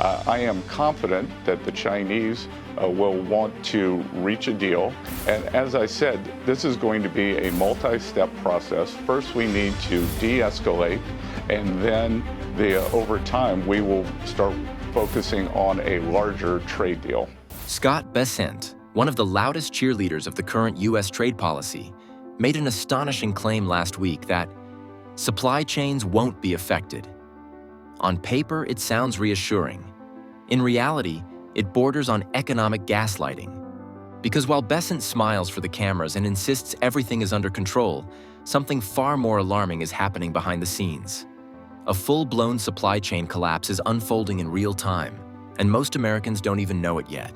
I am confident that the Chinese will want to reach a deal. And as I said, this is going to be a multi-step process. First, we need to de-escalate, and then over time, we will start focusing on a larger trade deal. Scott Bessent, one of the loudest cheerleaders of the current U.S. trade policy, made an astonishing claim last week that supply chains won't be affected. On paper, it sounds reassuring. In reality, it borders on economic gaslighting. Because while Bessent smiles for the cameras and insists everything is under control, something far more alarming is happening behind the scenes. A full-blown supply chain collapse is unfolding in real time, and most Americans don't even know it yet.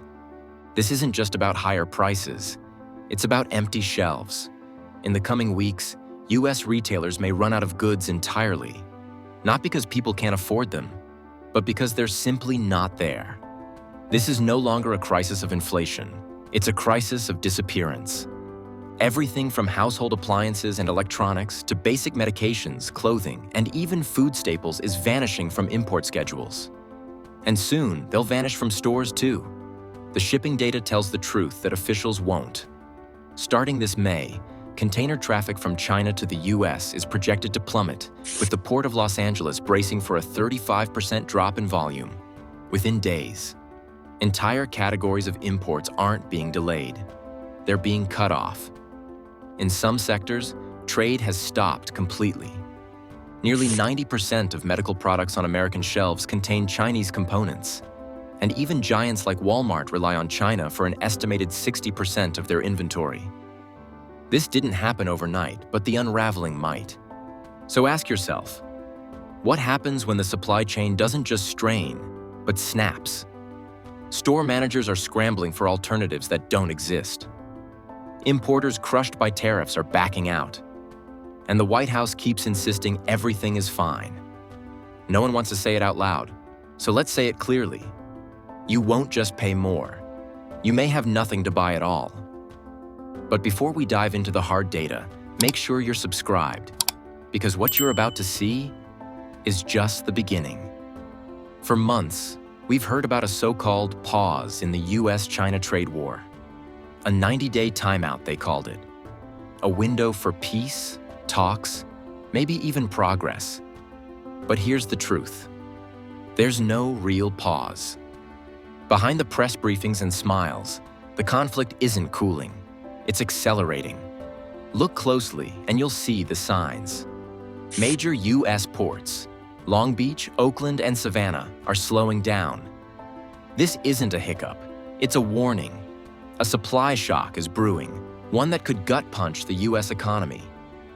This isn't just about higher prices. It's about empty shelves. In the coming weeks, U.S. retailers may run out of goods entirely, not because people can't afford them, but because they're simply not there. This is no longer a crisis of inflation. It's a crisis of disappearance. Everything from household appliances and electronics to basic medications, clothing, and even food staples is vanishing from import schedules. And soon, they'll vanish from stores too. The shipping data tells the truth that officials won't. Starting this May, container traffic from China to the U.S. is projected to plummet, with the Port of Los Angeles bracing for a 35% drop in volume within days. Entire categories of imports aren't being delayed. They're being cut off. In some sectors, trade has stopped completely. Nearly 90% of medical products on American shelves contain Chinese components, and even giants like Walmart rely on China for an estimated 60% of their inventory. This didn't happen overnight, but the unraveling might. So ask yourself, what happens when the supply chain doesn't just strain, but snaps? Store managers are scrambling for alternatives that don't exist. Importers crushed by tariffs are backing out. And the White House keeps insisting everything is fine. No one wants to say it out loud, so let's say it clearly. You won't just pay more. You may have nothing to buy at all. But before we dive into the hard data, make sure you're subscribed, because what you're about to see is just the beginning. For months, we've heard about a so-called pause in the US-China trade war. A 90-day timeout, they called it. A window for peace, talks, maybe even progress. But here's the truth. There's no real pause. Behind the press briefings and smiles, the conflict isn't cooling. It's accelerating. Look closely and you'll see the signs. Major U.S. ports, Long Beach, Oakland, and Savannah, are slowing down. This isn't a hiccup. It's a warning. A supply shock is brewing, one that could gut-punch the U.S. economy.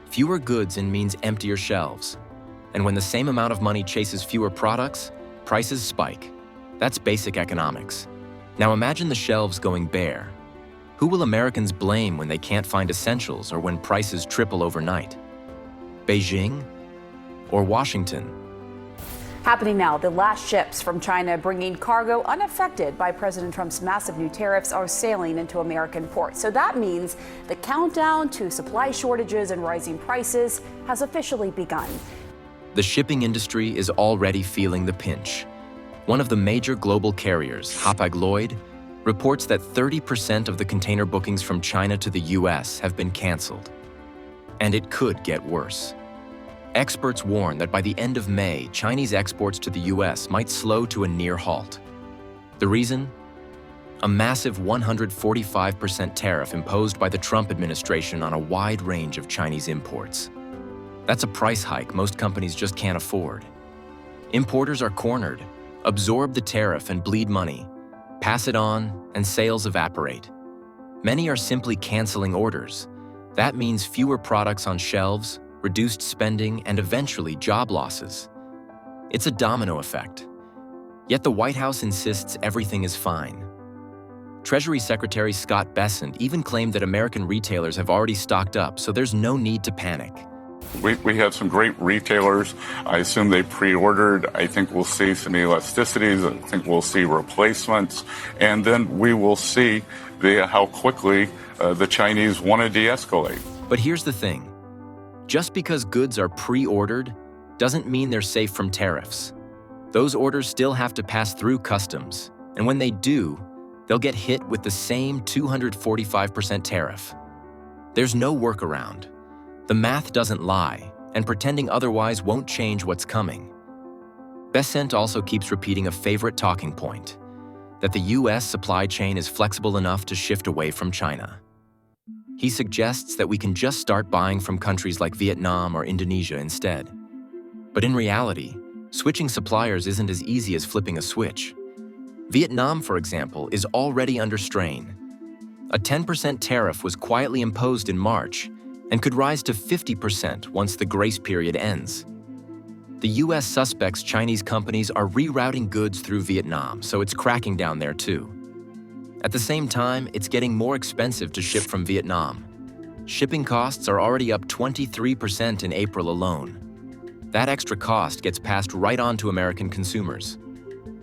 Fewer goods means emptier shelves. And when the same amount of money chases fewer products, prices spike. That's basic economics. Now imagine the shelves going bare. Who will Americans blame when they can't find essentials or when prices triple overnight? Beijing or Washington? Happening now, the last ships from China bringing cargo unaffected by President Trump's massive new tariffs are sailing into American ports. So that means the countdown to supply shortages and rising prices has officially begun. The shipping industry is already feeling the pinch. One of the major global carriers, Hapag Lloyd, reports that 30% of the container bookings from China to the U.S. have been canceled. And it could get worse. Experts warn that by the end of May, Chinese exports to the U.S. might slow to a near halt. The reason? A massive 145% tariff imposed by the Trump administration on a wide range of Chinese imports. That's a price hike most companies just can't afford. Importers are cornered, absorb the tariff and bleed money, pass it on, and sales evaporate. Many are simply canceling orders. That means fewer products on shelves, reduced spending, and eventually job losses. It's a domino effect. Yet the White House insists everything is fine. Treasury Secretary Scott Bessent even claimed that American retailers have already stocked up, so there's no need to panic. We have some great retailers. I assume they pre-ordered. I think we'll see some elasticities. I think we'll see replacements. And then we will see how quickly the Chinese want to de-escalate. But here's the thing. Just because goods are pre-ordered doesn't mean they're safe from tariffs. Those orders still have to pass through customs, and when they do, they'll get hit with the same 245% tariff. There's no workaround. The math doesn't lie, and pretending otherwise won't change what's coming. Bessent also keeps repeating a favorite talking point, that the US supply chain is flexible enough to shift away from China. He suggests that we can just start buying from countries like Vietnam or Indonesia instead. But in reality, switching suppliers isn't as easy as flipping a switch. Vietnam, for example, is already under strain. A 10% tariff was quietly imposed in March and could rise to 50% once the grace period ends. The US suspects Chinese companies are rerouting goods through Vietnam, so it's cracking down there too. At the same time, it's getting more expensive to ship from Vietnam. Shipping costs are already up 23% in April alone. That extra cost gets passed right on to American consumers.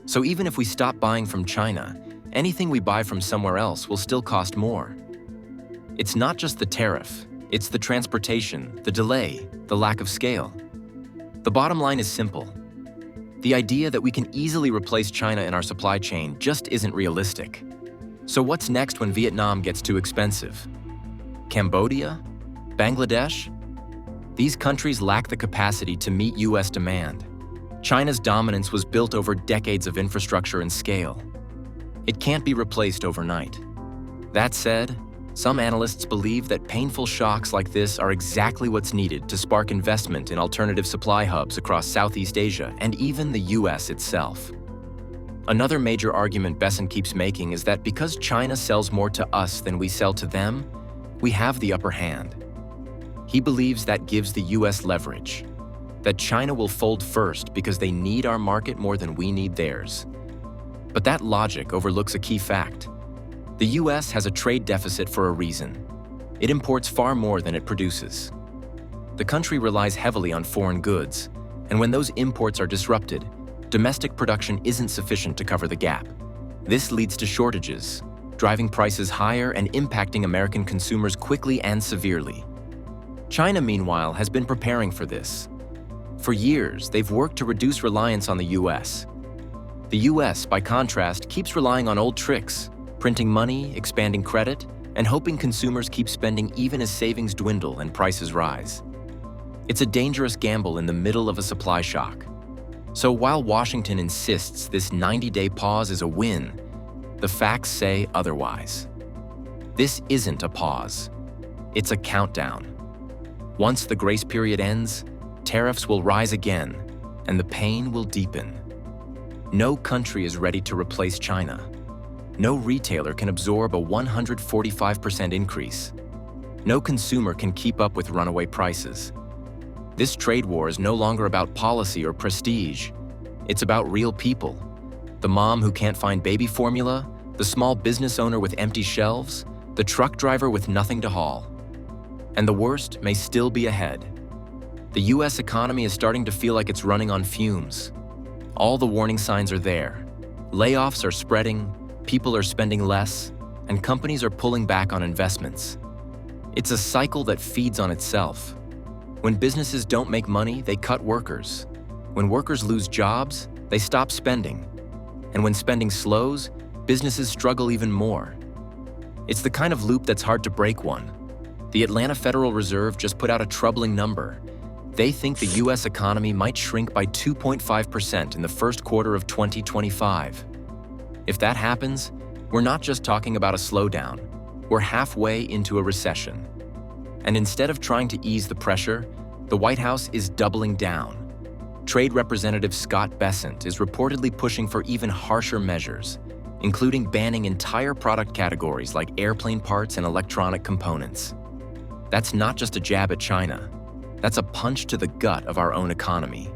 So even if we stop buying from China, anything we buy from somewhere else will still cost more. It's not just the tariff, it's the transportation, the delay, the lack of scale. The bottom line is simple. The idea that we can easily replace China in our supply chain just isn't realistic. So what's next when Vietnam gets too expensive? Cambodia? Bangladesh? These countries lack the capacity to meet US demand. China's dominance was built over decades of infrastructure and scale. It can't be replaced overnight. That said, some analysts believe that painful shocks like this are exactly what's needed to spark investment in alternative supply hubs across Southeast Asia and even the US itself. Another major argument Bessent keeps making is that because China sells more to us than we sell to them, we have the upper hand. He believes that gives the US leverage, that China will fold first because they need our market more than we need theirs. But that logic overlooks a key fact. The US has a trade deficit for a reason. It imports far more than it produces. The country relies heavily on foreign goods, and when those imports are disrupted, domestic production isn't sufficient to cover the gap. This leads to shortages, driving prices higher and impacting American consumers quickly and severely. China, meanwhile, has been preparing for this. For years, they've worked to reduce reliance on the US. The US, by contrast, keeps relying on old tricks, printing money, expanding credit, and hoping consumers keep spending even as savings dwindle and prices rise. It's a dangerous gamble in the middle of a supply shock. So while Washington insists this 90-day pause is a win, the facts say otherwise. This isn't a pause. It's a countdown. Once the grace period ends, tariffs will rise again, and the pain will deepen. No country is ready to replace China. No retailer can absorb a 145% increase. No consumer can keep up with runaway prices. This trade war is no longer about policy or prestige. It's about real people. The mom who can't find baby formula, the small business owner with empty shelves, the truck driver with nothing to haul. And the worst may still be ahead. The US economy is starting to feel like it's running on fumes. All the warning signs are there. Layoffs are spreading, people are spending less, and companies are pulling back on investments. It's a cycle that feeds on itself. When businesses don't make money, they cut workers. When workers lose jobs, they stop spending. And when spending slows, businesses struggle even more. It's the kind of loop that's hard to break one. The Atlanta Federal Reserve just put out a troubling number. They think the US economy might shrink by 2.5% in the first quarter of 2025. If that happens, we're not just talking about a slowdown. We're halfway into a recession. And instead of trying to ease the pressure, the White House is doubling down. Trade Representative Scott Bessent is reportedly pushing for even harsher measures, including banning entire product categories like airplane parts and electronic components. That's not just a jab at China. That's a punch to the gut of our own economy.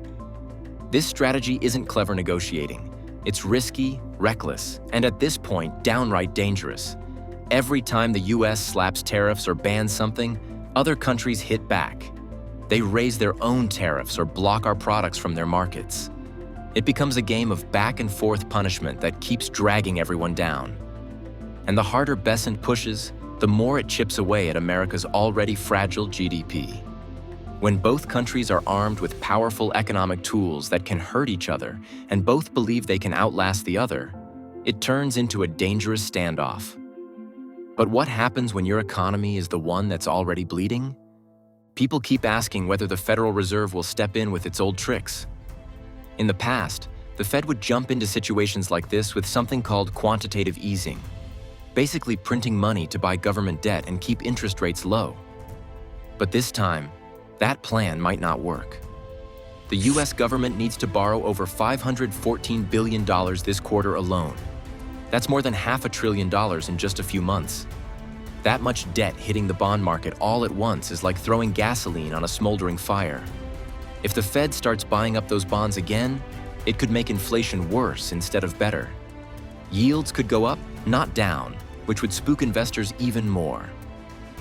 This strategy isn't clever negotiating. It's risky, reckless, and at this point, downright dangerous. Every time the US slaps tariffs or bans something, other countries hit back. They raise their own tariffs or block our products from their markets. It becomes a game of back and forth punishment that keeps dragging everyone down. And the harder Bessent pushes, the more it chips away at America's already fragile GDP. When both countries are armed with powerful economic tools that can hurt each other and both believe they can outlast the other, it turns into a dangerous standoff. But what happens when your economy is the one that's already bleeding? People keep asking whether the Federal Reserve will step in with its old tricks. In the past, the Fed would jump into situations like this with something called quantitative easing, basically printing money to buy government debt and keep interest rates low. But this time, that plan might not work. The US government needs to borrow over $514 billion this quarter alone. That's more than $500 billion in just a few months. That much debt hitting the bond market all at once is like throwing gasoline on a smoldering fire. If the Fed starts buying up those bonds again, it could make inflation worse instead of better. Yields could go up, not down, which would spook investors even more.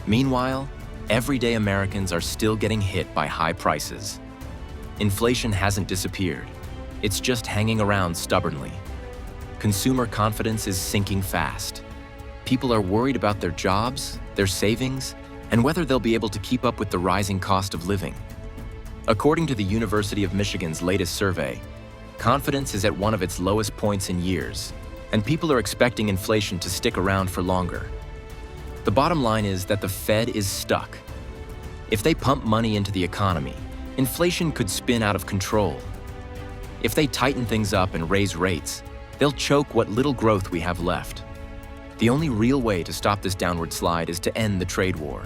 Meanwhile, everyday Americans are still getting hit by high prices. Inflation hasn't disappeared. It's just hanging around stubbornly. Consumer confidence is sinking fast. People are worried about their jobs, their savings, and whether they'll be able to keep up with the rising cost of living. According to the University of Michigan's latest survey, confidence is at one of its lowest points in years, and people are expecting inflation to stick around for longer. The bottom line is that the Fed is stuck. If they pump money into the economy, inflation could spin out of control. If they tighten things up and raise rates, they'll choke what little growth we have left. The only real way to stop this downward slide is to end the trade war.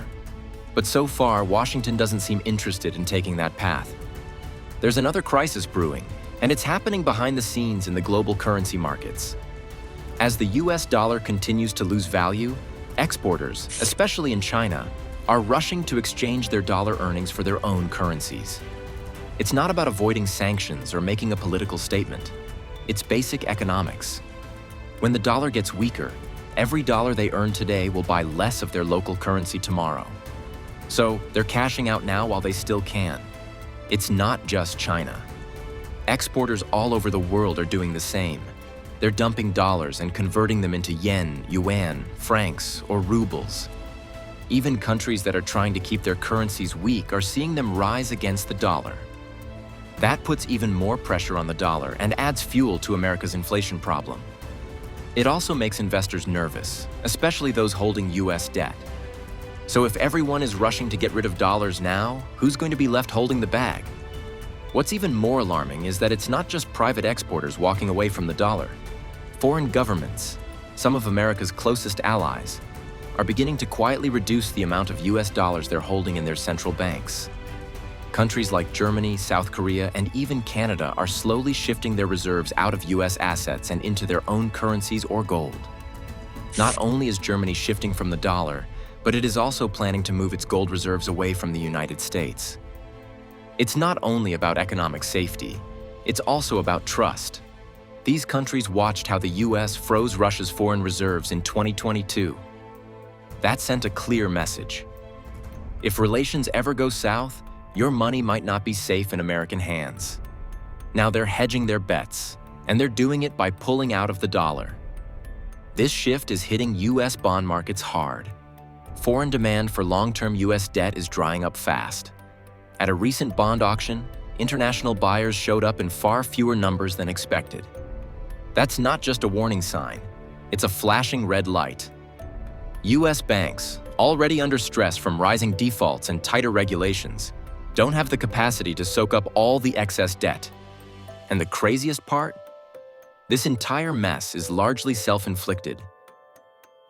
But so far, Washington doesn't seem interested in taking that path. There's another crisis brewing, and it's happening behind the scenes in the global currency markets. As the US dollar continues to lose value, exporters, especially in China, are rushing to exchange their dollar earnings for their own currencies. It's not about avoiding sanctions or making a political statement. It's basic economics. When the dollar gets weaker, every dollar they earn today will buy less of their local currency tomorrow. So they're cashing out now while they still can. It's not just China. Exporters all over the world are doing the same. They're dumping dollars and converting them into yen, yuan, francs, or rubles. Even countries that are trying to keep their currencies weak are seeing them rise against the dollar. That puts even more pressure on the dollar and adds fuel to America's inflation problem. It also makes investors nervous, especially those holding US debt. So if everyone is rushing to get rid of dollars now, who's going to be left holding the bag? What's even more alarming is that it's not just private exporters walking away from the dollar. Foreign governments, some of America's closest allies, are beginning to quietly reduce the amount of US dollars they're holding in their central banks. Countries like Germany, South Korea, and even Canada are slowly shifting their reserves out of US assets and into their own currencies or gold. Not only is Germany shifting from the dollar, but it is also planning to move its gold reserves away from the United States. It's not only about economic safety, it's also about trust. These countries watched how the US froze Russia's foreign reserves in 2022. That sent a clear message. If relations ever go south, your money might not be safe in American hands. Now they're hedging their bets, and they're doing it by pulling out of the dollar. This shift is hitting US bond markets hard. Foreign demand for long-term US debt is drying up fast. At a recent bond auction, international buyers showed up in far fewer numbers than expected. That's not just a warning sign, it's a flashing red light. US banks, already under stress from rising defaults and tighter regulations, don't have the capacity to soak up all the excess debt. And the craziest part? This entire mess is largely self-inflicted.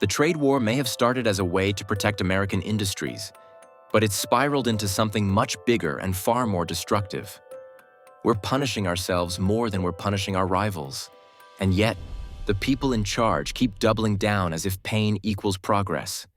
The trade war may have started as a way to protect American industries, but it's spiraled into something much bigger and far more destructive. We're punishing ourselves more than we're punishing our rivals. And yet, the people in charge keep doubling down as if pain equals progress.